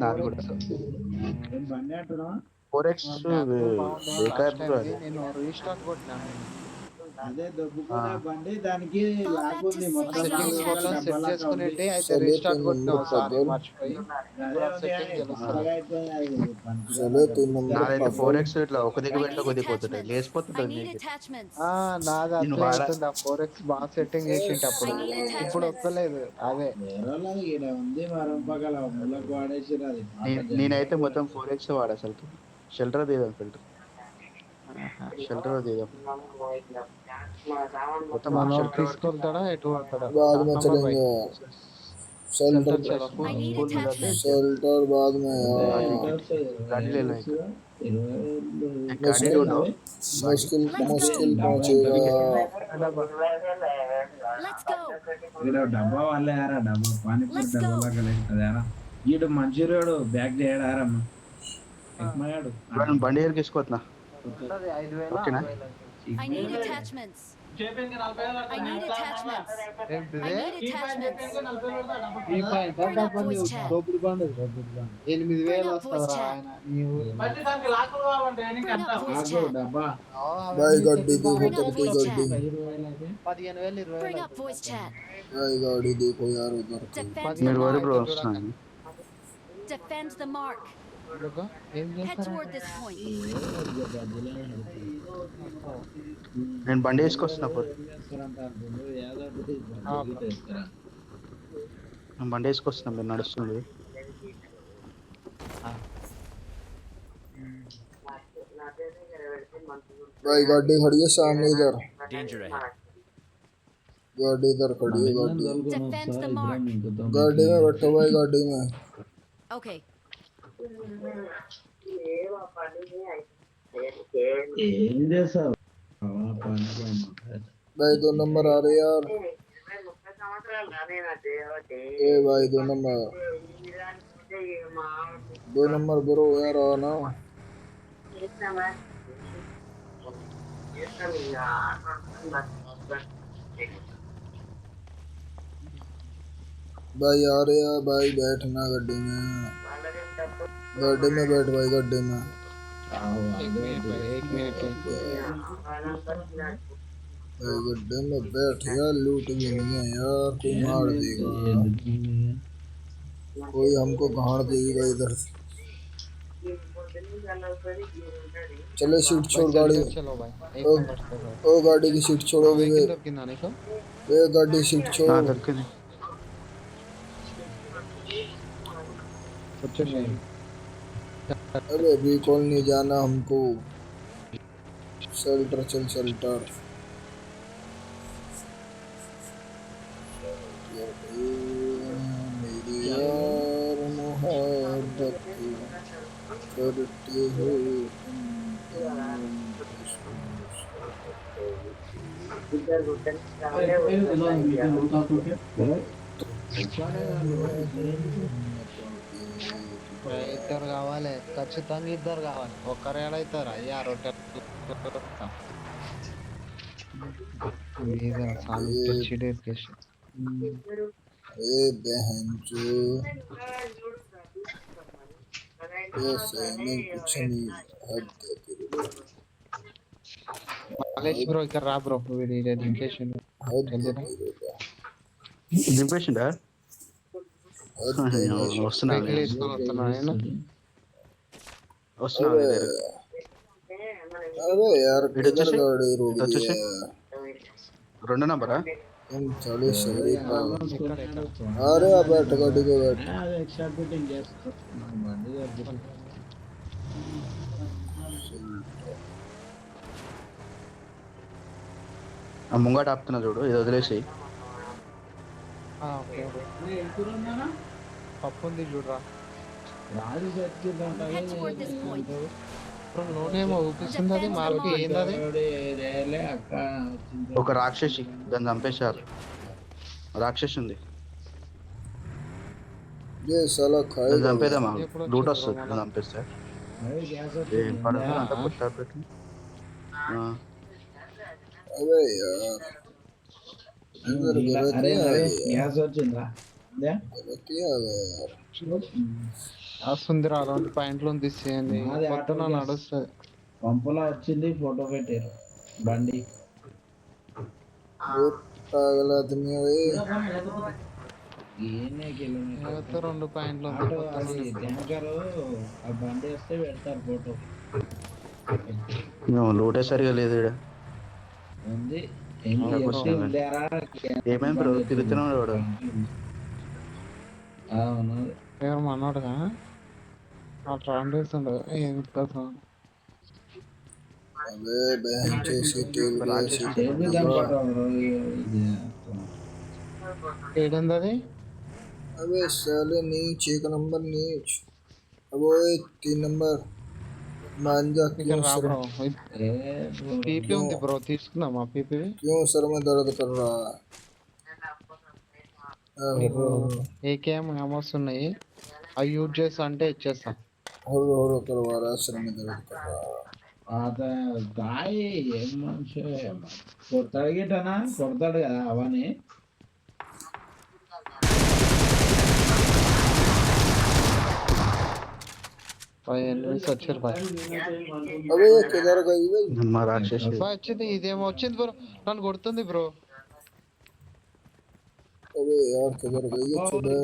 నాది కూడా బండి అంటున్నావా? 4x బాగుండేది బేకార్ లాస్ట్ బ్రో టైంది. అది. నేను రీస్టార్ట్ కొట్టినా. అదే ఆ, దొబ్బుకునే బండి దానికి Fall లాక్ back to ఉంది, మొత్తం safe సెట్టింగ్స్ నాలుగు zone. వందల మొత్తం సెట్ డబ్బాలక ఉంది. చేసుకునేటి అయితే चले రీస్టార్ట్ 3 नंबर కొట్టినా ఒకసారి पजल మర్చిపోయి. ఇప్పుడు అదే ఆ ఉంది సెట్టింగ్ కానీ ఆ. తెలుస్తుంది. కొత్తగా అయిపోయింది అది పనికిరాదు चले అది 3 అప్పుడు. नंबर నాదైతే पजल 4x ఇట్లా ఒక దిక్కు I పెడితే need ఒక దిక్కు పోతుంటది, attachments. I లేచిపోతుంటది need నీకు. attachments. నాది నేను అట్లే వాడ అవుతుంది. ఆ 4x బాగా సెట్టింగ్ చేసింటి I అప్పుడు. need ఇప్పుడు attachments. వస్తలేదు అదే. వేరే వాళ్ళది ఈడ ఉంది, మరం పక్కల ముళ్ళకు వాడేసిర్రు, అది పాత నేనైతే జనరేటర్. మొత్తం 4x వాడా అసలుకి. షెల్టర్ తీద్దాం, ఫిల్టర్ ఆహా. షెల్టర్ తీద్దాం మొత్తం మనోడు షెల్టర్ పడితే తీసుకెళ్తాడా ఎటు పోతాడా? बाद हाँ, में नंबर भाई चलेंगे सेल्टर शेल्टर ఇలా चलेंगे। I ఫుల్ need ఫుల్ మీద అయితే attachments. शेल्टर बाद में అదే ठीक यार है ఎంత ठीक है వస్తుంది, गाड़ी ले लो एक 20 एक गाड़ी मुश्किल ढूंढो गाड़ी मुश्किल Let's go. मुश्किल డబ్బా ఎంత पहुंचेगा రేటు? Let's go. ఇక్కడ డబ్బా వాళ్ళే ఆరా, డబ్బా పానీపూరి Let's డబ్బా go. లాగా లేస్తుంది ఆరా. ఈడు మంచూరియాడు బ్యాగ్ చేయడారమ్మ ఎక్కమయ్యాడు మనం బండి దగ్గరికి వేసుకోవచ్చునా? ఉంటది 5,000 ఓకేనా? 6,000 I need attachments. I need attachments. I ఏంటిది? need attachments. ఈ point Bring up voice chat. దోపుడు బండి 8,000 Bring up voice వస్తుందిరా chat. ఆయన నీ ఊరు. Bring up voice ఆగు chat. డబ్బా. भाई गाड़ी देखो Bring up तब की voice गाड़ी chat. 15,000 Bring 20,000 up voice chat. भाई गाड़ी देखो यार उधर की Defend the మీరు వరి mark. బ్రో వస్తున్నాను. Defend the mark. ఏం Head toward this point. నేను బండి వేసుకొస్తున్నా పో. నేను బండి వేసుకొస్తున్నా, మీరు నడుస్తుంది. भाई गाड़ी खड़ी है सामने इधर Danger ahead. गाड़ी इधर खड़ी है गाड़ी Defend the mark. गाड़ी में बैठो भाई गाड़ी में Okay. ఏం చేస్తావు? भाई 2 नंबर आ रहे यार ए भाई 2 नंबर ब्रो यार आना भाई आ रहे हैं भाई बैठना गाड़ी में बैठ भाई गाड़ी में एक मिनट भाई गड्ढे में बैठ यार लूट भी नहीं है यार कोई मार देगा कोई हमको गाड़ देगा इधर से चले सीट छोड़ गाड़ी चलो भाई एक ओ, नंबर पे भाई ओ गाड़ी की सीट छोड़ो వెహికల్ దొరికిందా నీకు? वे गाड़ी सीट छोड़ దొరికింది. వచ్చేసాయి. अरे रिकॉल नहीं जाना हमको शेल्टर चल शेल्टर मेरी यार मोहब्बत करते हो ఇద్దరు కావాలి, ఖచ్చితంగా ఇద్దరు కావాలి. ఒక్కరు ఏడైతారు అయ్యా రొట్టె ए बहन जो ऐसे में कुछ नहीं हद है तेरे మలేష్ బ్రో ఇక్కడ రా బ్రో, వీడి దింపేషన్ हद है तेरे దింపేసిండా? हद है వస్తున్నా వెహికల్ వేసుకొని వస్తున్నా నేను. వస్తున్నా अबे దగ్గర. अबे यार इधर किधर से- गाड़ी रोक इधर दी से- है 2 నంబరా? इन 40 शहरी का ఇక్కడ ఇక్కడ अरे अब बैठ गाड़ी को बैठ అది ఎక్స్ట్రా ఫిట్టింగ్ చేసుకుంటున్నాను బండి దగ్గర. ఆ ముంగట ఆపుతున్నా చూడు, ఇది వదిలేసి. ఓకే పప్పు ఉంది చూడరా. Raju Head toward this point. Bro నూనెమో ఊపిస్తుంది, అది మారుతి ఏంది అది? అక్క ఒక రాక్షసి, దాన్ని చంపేశారు. రాక్షసి ఉంది, ये साला దాన్ని खाएगा చంపేద్దామా? ఎప్పుడు లూట్ వచ్చింది వస్తుంది బ్రో దాన్ని చంపేస్తే. గ్యాస్ ఏం పడదు, అంతా పుట్టారు పెట్టి. अबे यार इधर गलती అరే आ అరే गई यार గ్యాస్ వచ్చిందా? गलती आ गया यार వస్తుంది అలాంటి పాయింట్లు తీసేయండి మాది పొద్దున ఆటో గ్యాస్. నడుస్తుంది. పంపులో వచ్చింది ఫోటో పెట్టారు బండి. ये पागल आदमी है भाई। ఈయనే కిలోమీటర్ లేకపోతే 2 పాయింట్లు ఉంది ఆటో పొద్దున అది ట్యాంకరు ఆ బండి వస్తే పెడతారు ఫోటో. మేము లోటే సరిగా లేదు ఈడ. ఉంది నాకు వచ్చింది. ఉండారా ఏమైంది బ్రో తిరుగుతున్నాడు వాడు. అవును. ఎవరు మనోడుగా ఆ ట్రాండేస్ ఉండదు ఏం కోసం अबे बहन जैसी तेल गैस చేపిద్దాం పట్టు ఇది. ఏడుంది అది अबे साले नीच एक नंबर नीच। अब वो 3 नंबर मान जा ఇక్కడ क्यों రా सर బ్రో ఏ పీపీ ఉంది బ్రో తీసుకుందామా పీపీ क्यों सर में दर्द कर रहा है। ఏకేఎం ఏమోస్ ఉన్నాయి అవి యూజ్ చేస్తా అంటే ఇచ్చేస్తా. होरो करवा रहा है, सर में दर्द कर रहा है। పాత గాయ ఏం మనిషి కొడతాడు గిట్టనా కొడతాడు కదా అవని. ఎనిమిది వచ్చారు బాయ్. अबे ये किधर गई भाई। మా రాక్షసి బాయ్ వచ్చింది ఇదేమో వచ్చింది బ్రో నన్ను కొడుతుంది బ్రో. अबे यार किधर गई ये चुड़ैल।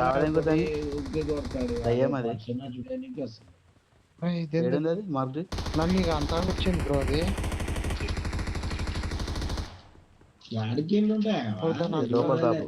రావడం కదా దయ్యం అది. ఇదేంది ఏడుంది అది మార్ది. నన్ను ఇక అంతా వచ్చింది బ్రో అది వాడికి ఇల్లు ఉంటాయి లోపల తాపు.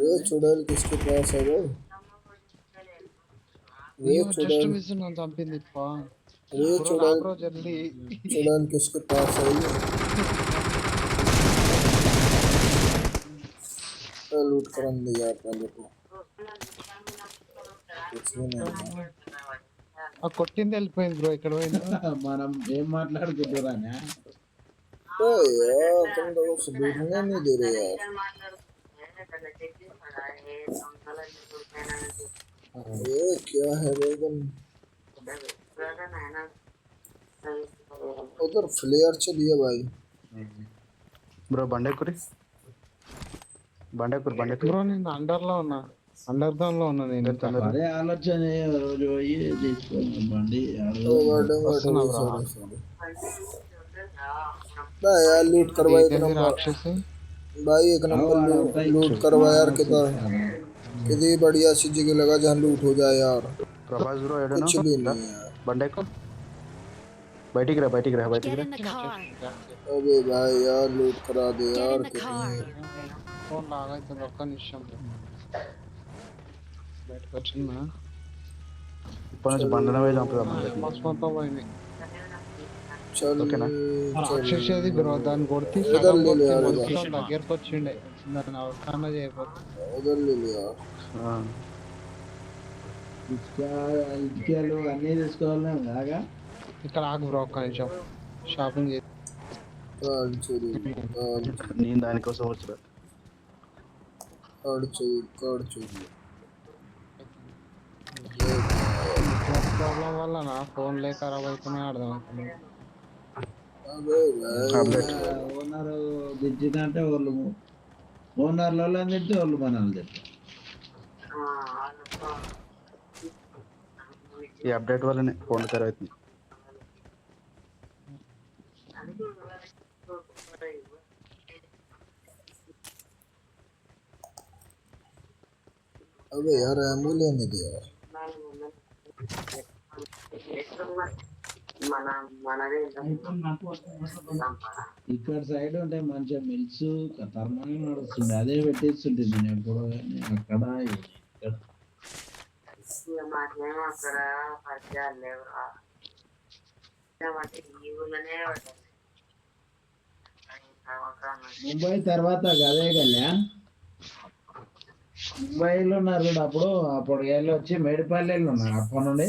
ये चुड़ैल किसके पास है भाई। ये జస్ట్ चुड़ैल మిస్ నన్ను చంపింది పా. ये బ్రో రా चुड़ैल బ్రో జల్దీ चुड़ैल किसके पास है ये। लूट कर दिया पहले तो कुछ भी नहीं है। ఆ కొట్టింది వెళ్ళిపోయింది బ్రో ఇక్కడ పోయింది. మనం ఏం మాట్లాడుకుంటున్నానే. ओए यार तुम लोग से लूटने नहीं दे रहे यार। ये क्या है भाई तुम उधर फ्लेयर चलिए भाई। బ్రో బండెక్కురి బండెక్కురి బండెక్కురి. బ్రో నేను అండర్ లో ఉన్నా అండర్ గ్రౌండ్ లో ఉన్నా నేను ఇంకా. అదే ఆలోచన రోజు పోయి తీసుకోండి బండి ओ गार्डन వస్తున్నా गार्डन బ్రో. सॉरी सॉरी भाई यार लूट करवा एक ఏంది नंबर రాక్షసి भाई एक नंबर लूट करवा यार किधर कितनी बढ़िया सी जगह लगा जहाँ लूट हो जाए यार। ప్రభాస్ బ్రో ఏడును. कुछ भी नहीं है బండెక్కు బయటికి రా బయటికి రా బయటికి Get రా. in the car. अबे भाई यार लूट करा दे Get यार in the car. कितनी ఫోన్ లాగైతుంది ఒక్క నిమిషం బయటకు వచ్చిందా ఇప్పటి నుంచి బండన పోయి చంపుదాం అందరినీ. మొత్తం పోయింది. चल ఓకేనా? రాక్షసి అది బ్రో దాన్ని కొడితే ఇద్దరు సగం లేరు కొడితే ఎవరు? మొత్తం దగ్గరకు వచ్చిండే దాన్ని అవసరం చేయకపోతే. उधर ले लिया ఆ. ఇటుకలు అన్నీ తీసుకోవాలి బాగా. ఇక్కడ ఆగు బ్రో ఒక్క నిమిషం షాపింగ్ చేసి कार्ड चोरी నేను దానికోసం వచ్చా. कार्ड चोरी ప్రాబ్లం వల్ల నా ఫోన్ లే ఖరాబ్ అవుతున్నాయి అర్థం అవుతుంది. अबे भाई అప్డేట్ ఓనర్ దించిందంటే వాళ్ళు ఓనర్లలో తింటే వాళ్ళు మనల్ని తింటారు. ఈ అప్డేట్ వల్లనే ఫోన్ ఖరాబ్ అవుతుంది. अबे यार एमो लेने दे यार। ఇక్కడ సైడ్ ఉంటే మంచిగా మిల్స్ తర్మని నడుస్తుంది అదే పెట్టేస్తుంటే నేను ఎప్పుడో కానీ అక్కడ ఇక్కడ ముంబై తర్వాత అదే కళ్యా ముంబైలో ఉన్నారు చూడు అప్పుడు అప్పుడు వీళ్ళు వచ్చి మేడిపల్లిలో ఉన్నారు అప్పటి నుండి.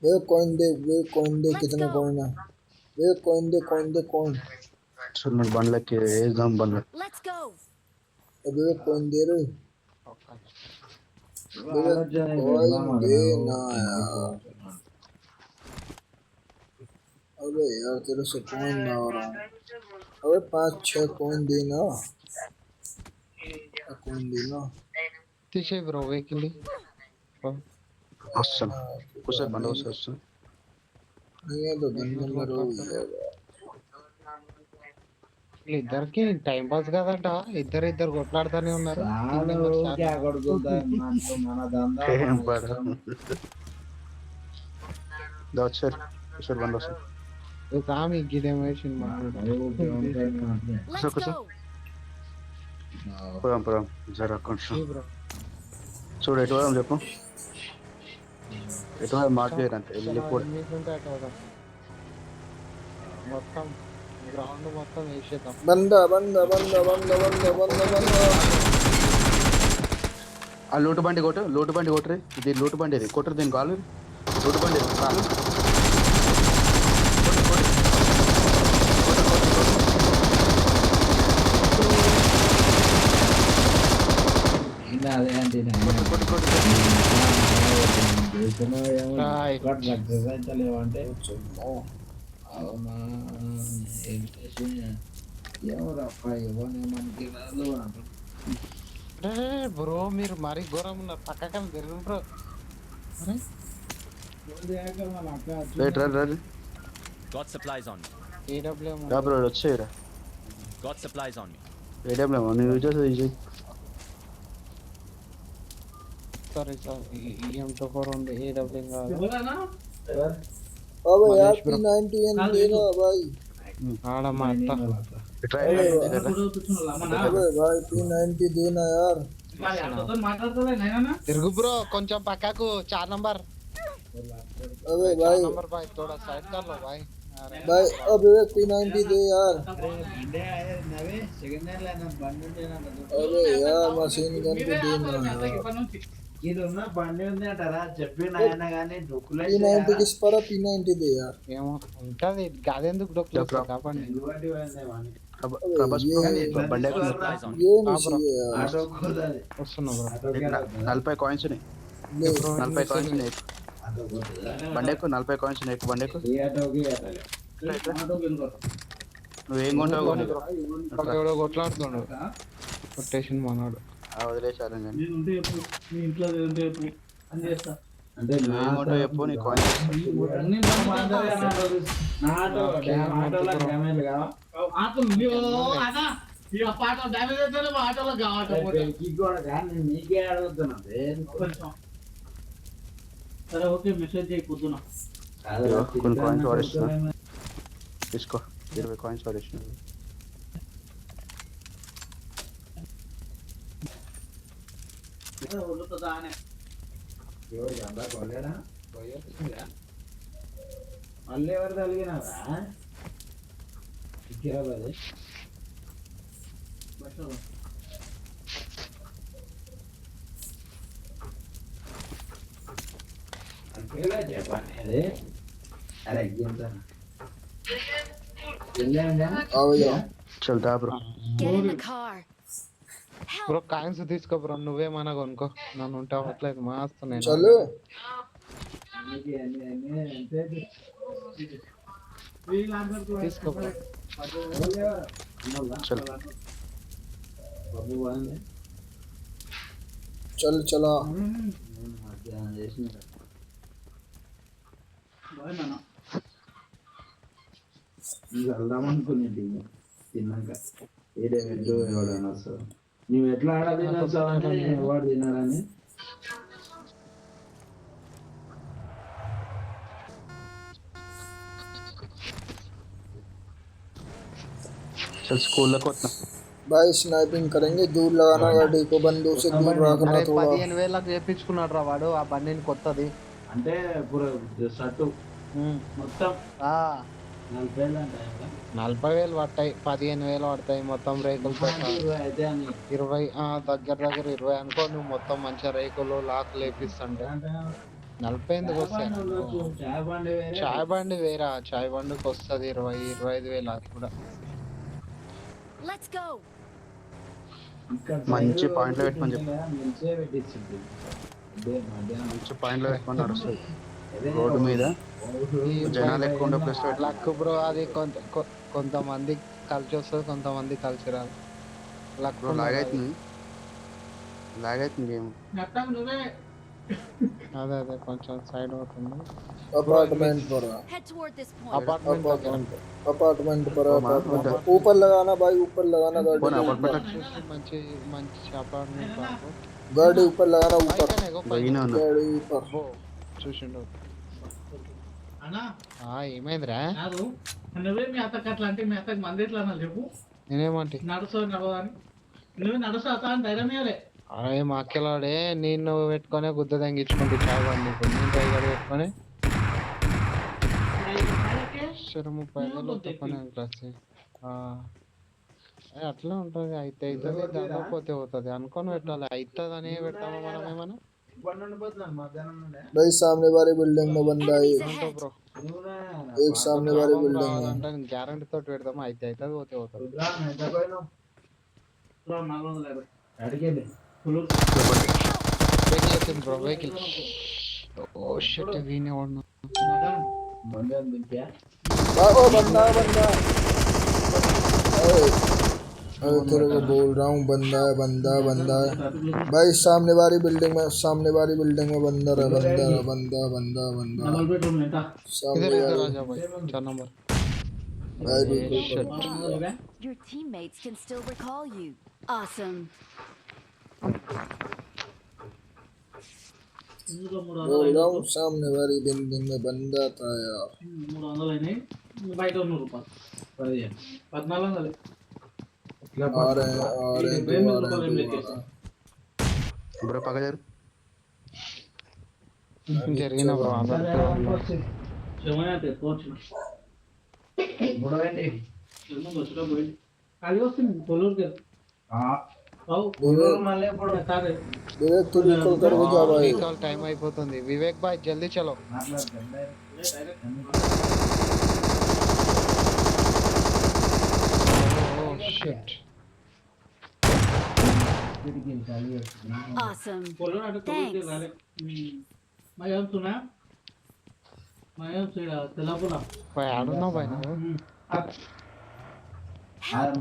वे कॉइन दे कितने कॉइन है वे कॉइन दे कॉइन। సో నేను బండ్లకి వేద్దాం బండ్లు. Let's go. अबे वे कॉइन दे रहे ఆలోచన कॉइन दे ना यार। अबे यार तेरे से कॉइन ना हो रहा हूँ। अबे 5-6 कॉइन देना। Akundino. తీసే బ్రో వెహికల్ వస్తాను కూర్చోరు బండి వస్తాను. नहीं तो दिन नंबर हो गया ఇద్దరికి టైం పాస్ కాదంట, ఇద్దరు కొట్లాడుతూనే ఉన్నారు. చాలా ఊరికే కొడుకుంటా మన దందా ఏం మన పడ ఇష్టం. వచ్చారు కూర్చోరు బండి వస్తారు. సామి గిదేమో సినిమా ఊరికే ఉంటాయి మాటలే. Let's Kusa. go. పురం జరా కొంచెం బ్రో. చూడు ఎటు పోదాం చెప్పు. ఎటు మార్చేయరు అంతే వెళ్ళిపోడు. మొత్తం గ్రౌండ్ మొత్తం వేసేద్దాం. बंदा बंदा बंदा बंदा बंदा बंदा बंदा ఆ లోటు బండి కొట్టరు. ఇది లోటు బండి ఇది కొట్టరు దీని కాలు. లోటు బండి ఇది కాలు. ఇంకా అదే అంటే దేశంలో ఏమో Right. ఒక్కటి సక్సెస్ అయితే లేవంటే అవునా ఏం చేసి ఏమో రప్ప ఇవ్వని మనకి రాదు అంటారు. బ్రో మీరు మరీ ఘోరం ఉన్నారు. పక్కన తిరుగు బ్రో. అరే ముందేక మన అక్క right right right Got supplies on me. AWM రా బ్రో వచ్చేయరా. Got supplies on me. ఏడేం నేను యూజ్ చేసేది సారీ EM24 ఉంది. ఏడబ్ల్యూఎం కాదు. अबे यार P90 एन देना भाई. ఆడ మా అత్త अबे भाई P90 देना यार. తిరుగు బ్రో కొంచెం పక్కకు 4 నంబర్. अबे 4 भाई నంబర్ भाई थोड़ा साइड कर लो भाई. भाई अबे P90 दे यार. బండే నవే సెకండ్ హ్యాండ్ లైన బండి ఉండేనా अबे यार मशीन गन भी देना. ఇది ఉన్న బండి ఉంది అంటారా చెప్పిన ఆయన కానీ డొక్కులే P90 किस पर P90 दे यार. ఏమో ఉంటది గాదెందుకు డొక్కు కాపండి. ప్రభాస్ బండి Supplies on me. ये नहीं है यार. ఆటో కోదాలి వస్తున్నా బ్రో. 40 కాయిన్స్ ఉన్నాయి. ले 40 కాయిన్స్ ఉన్నాయి. ఆటో కోదాలి బండెక్కు 40 కాయిన్స్ ఉన్నాయి. బండెక్కు ఈ ఆటోకి ఆటోకి నువ్వేం కొంటావు కొని. అక్కడ ఎవడో కొట్లాడుతున్నాడు. కొట్టేషన్ మనోడు. వదిలేసారు నేను. అంటే నువ్వేం కొంటావు చెప్పు నీ కాయిన్స్. మీకే అడుగుతున్నా సరే ఓకే మెసేజ్ చేయి పొద్దున. కొన్ని కాయిన్స్ వాడిస్తున్నా తీసుకో. 20 కాయిన్స్ వాడిస్తున్నా. వదులుతుందా అని మళ్ళీ ఎవరు తలిగినారా ఇక్కిరాబాద్ అంతేలా చెప్పండి అదే అరే ఎంత आओ यार. చల్ దా bro. Get in the car. Bro coins తీసుకో బ్రో. నువ్వేమన్నా కొనుక్కో. నన్ను ఉంటావు అట్లేదు మాస్తా నేను. चलो తీసుకో బ్రో. చల్ चल चला. వెళ్దామనుకునేది తిన్నాక ఏడే వెళ్ళు ఎవడన్నా వస్తారు. నువ్వు ఎట్లా ఆడ తినొచ్చు అంటే ఎవడు తిన్నాడని చల్ స్కూల్లో కొట్టిన. भाई स्नाइपिंग करेंगे. दूर लगाना गाड़ी को. बंदों से दूर रखना అరే थोड़ा. 15,000లకు చేపించుకున్నాడు రా వాడు ఆ బండిని కొత్తది. అంటే షర్టు మొత్తం ఆ 40,000 అంటే 40,000 పడతాయి. 15,000 పడతాయి మొత్తం రేకులతో. అయితే అని 20 దగ్గర 20 అనుకో. నువ్వు మొత్తం మంచిగా రేకులు లాక్ లేపిస్తుంటే 40 ఎందుకు వస్తాయి? చాయ్ బండి వేరే చాయ్ బండి వేరా. చాయ్ బండికి వస్తుంది 20-25,000 అది కూడా. Let's go. ఇక్కడ మంచి సైడ్ పాయింట్లో పెట్టుకొని చెప్పు. మంచిగా పెట్టించింది మధ్యాహ్నం మంచి పాయింట్లో పెట్టుకొని నడుస్తుంది రోడ్డు మీద. జనాలు ఎక్కువ ఉండే ప్లేస్ లో లక్ బ్రో అది కొంతమంది కలిసి వస్తుంది, కొంతమంది కలిసి రాదు. లక్ లాగ్ అవుతుంది. లాగ్ అవుతుంది గేమ్. నెట్టాకు నువ్వే. అదే అదే కొంచెం సైడ్ అవుతుంది. अपार्टमेंट पर Head toward this point. Apartment దగ్గర अपार्टमेंट पर ओ माँ, अपार्टमेंट उधर। ऊपर लगाना भाई, ऊपर लगाना गाड़ी పోనా के అపార్ట్మెంట్ ऊपर। చూసి మంచి మంచి అపార్ట్మెంట్ బాబు. गाड़ी ऊपर लगाना ऊपर, పైకనే గో పైన. పోయినా ఉన్నా. गाड़ी ऊपर। అబ్బో, చూసిండు. అన్నా ఏమైందిరా? కాదు నువ్వే మీ అత్తకి అట్లా అంటే మీ అత్తకి మంది ఎట్లా అన్నా చెప్పు. నేనేమంటే నడవదని నువ్వే నడుస్తా అని ధైర్యం ఇవ్వలే. అరే మా అక్కలాడే నేను పెట్టుకొని గుద్ద తగ్గించుకుంటే చాలు నీకు. నేను డ్రైవర్ పెట్టుకొని 30,000 పని క్లాస్. అట్లా ఉంటుంది. అయితే అవుతుంది, దాంట్లో పోతే పోతుంది అనుకొని పెట్టాలి. అవుతుంది అని పెట్టామా మనం ఏమన్నా? भाई सामने वाली बिल्डिंग में बंदा है, Enemies ahead. బ్రో एक सामने वाली बिल्डिंग में। అంటే గ్యారంటీ తోటి పెడతామా? అయితే అవుతుంది, పోతే పోతుంది. 450. అడిగేది వెహికల్ వచ్చింది బ్రో, వెహికల్. ఓ షిట్, వీనే వాడినా. బండి దింపా ओ बंदा बंदा, अरे तेरे को बोल रहा हूँ, बंदा है बंदा बंदा है भाई। सामने वाली बिल्डिंग में, सामने वाली बिल्डिंग में बंदा है, बंदा है, बंदा बंदा बंदा డబల్ బెడ్రూమ్ ఎంత? सामने इधर इधर वाली आ जा भाई, 4 नंबर. भाई ए, बिल्कुल shit. Your teammates can still recall you. Awesome. ఇందులో बोल रहा हूँ, सामने वाली बिल्डिंग में बंदा था यार। 300 అయినాయి. బయట 100 రూపాయలు. 1400. आ रहे हैं, आ रहे हैं, दो आ रहे हैं, दो आ रहे हैं। బ్రో పక్క జరు. జరిగిన బ్రో క్షమయ్య తెచ్చుకోవచ్చు. ఇప్పుడు ఏంటి వచ్చిన పోయి అది వస్తుంది తొలూరుకి. మళ్ళీ ఇప్పుడు సరే विवेक तू निकल कर वो जा भाई। కాల్ టైం అయిపోతుంది. వివేక్ భాయ్ జల్దీ చలో. Shit, Awesome. తొలూరు అంటే తొలూరుకి రాలే. మరి ఏమవుతున్నా తెల్లపురం. భాయ్ ఆడున్నావు భాయ్ నువ్వు?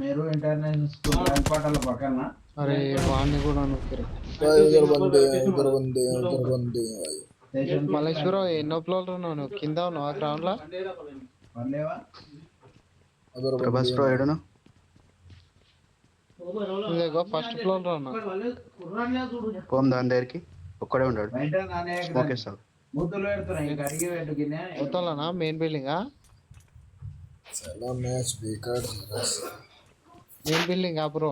మీరు ఇంటర్నేషనల్ స్కూల్ హాస్పిటల్ పక్కన అరే వాడిని కూడా నువ్వు. भाई उधर बंदे हैं, उधर बंदे हैं, उधर बंदे हैं भाई। మల్లేశ్వరరావు ఎన్నో ఫ్లోర్లు ఉన్నావు నువ్వు? కింద ఉన్నావు గ్రౌండ్ లో? పర్లేవా उधर ప్రభాస్ बंदे బ్రో हैं। ఏడును. ఇదిగో ఫస్ట్ ఫ్లోర్ లో ఉన్నా. పోమ్ దాని దగ్గరికి ఒక్కడే ఉన్నాడు. బయట నానే ఓకే సార్. ముద్దులు పెడుతున్నాయి ఇంకా అడిగి పెట్టుకునే అవుతానా మెయిన్ బిల్డింగా? साला मैच बेकार है। Main building bro.